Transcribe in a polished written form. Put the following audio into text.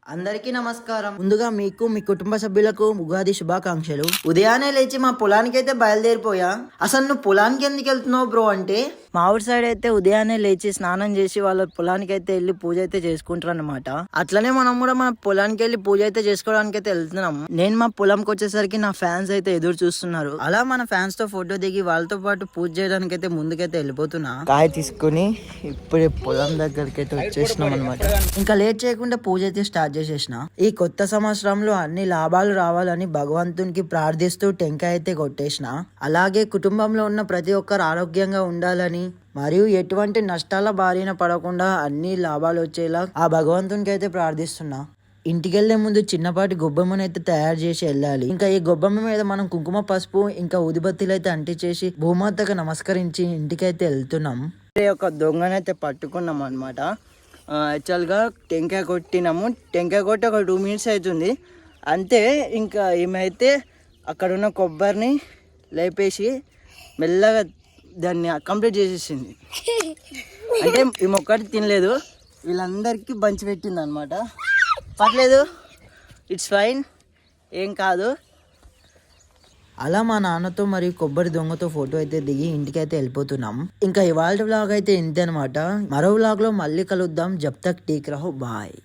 అందరికీ నమస్కారం. ముందుగా మీకు మీ కుటుంబ సభ్యులకు ఉగాది శుభాకాంక్షలు. ఉదయాన్నే లేచి మా పొలానికి అయితే బయలుదేరిపోయా. అసలు నువ్వు పొలానికి ఎందుకు వెళ్తున్నావు బ్రో అంటే, మా ఊరి సైడ్ అయితే ఉదయాన్నే లేచి స్నానం చేసి వాళ్ళ పొలానికి అయితే వెళ్ళి పూజ అయితే చేసుకుంటారు అనమాట. అట్లనే మనం కూడా మన పొలానికి వెళ్ళి పూజ అయితే చేసుకోవడానికి అయితే వెళ్తున్నాం. నేను మా పొలంకి వచ్చేసరికి నా ఫ్యాన్స్ అయితే ఎదురు చూస్తున్నారు. అలా మన ఫ్యాన్స్ తో ఫోటో దిగి వాళ్ళతో పాటు పూజ చేయడానికి అయితే ముందుకైతే వెళ్ళిపోతున్నా. కాయ తీసుకుని ఇప్పుడే పొలం దగ్గరికి అయితే వచ్చేసినాం అనమాట. ఇంకా లేట్ చేయకుండా పూజ అయితే స్టార్ట్ చేసేసిన. ఈ కొత్త సంవత్సరంలో అన్ని లాభాలు రావాలని భగవంతునికి ప్రార్థిస్తూ టెంకాయ అయితే కొట్టేసిన. అలాగే కుటుంబంలో ఉన్న ప్రతి ఒక్కరు ఆరోగ్యంగా ఉండాలని మరియు ఎటువంటి నష్టాల బారిన పడకుండా అన్ని లాభాలు వచ్చేలా ఆ భగవంతునికి అయితే ప్రార్థిస్తున్నా. ఇంటికెళ్లే ముందు చిన్నపాటి గొబ్బెమ్మను అయితే తయారు చేసి వెళ్ళాలి. ఇంకా ఈ గొబ్బెమ్మ మీద మనం కుంకుమ పసుపు ఇంకా ఊదిబత్తీలు అయితే అంటించేసి భూమాతకు నమస్కరించి ఇంటికైతే వెళ్తున్నాం. ఒక దొంగనైతే పట్టుకున్నాం అనమాట. యాక్చువల్గా టెంకాయ కొట్టినాము. టెంకాయ కొట్టి ఒక 2 minutes అవుతుంది అంతే. ఇంకా ఏమైతే అక్కడ ఉన్న కొబ్బరిని లేపేసి మెల్లగా దాన్ని కంప్లీట్ చేసేసింది. అంటే ఈమె ఒక్కటి తినలేదు, వీళ్ళందరికీ బంచి పెట్టింది అనమాట. పర్లేదు, ఇట్స్ ఫైన్, ఏం కాదు. అలా మా నాన్నతో మరియు కొబ్బరి దొంగతో ఫోటో అయితే దిగి ఇంటికైతే వెళ్ళిపోతున్నాం. ఇంకా ఇవాళ వ్లాగ్ అయితే ఇంతే అనమాట. మరో వ్లాగ్ లో మళ్ళీ కలుద్దాం. జబ్ తక్ ఠీక్ రహో, బాయ్.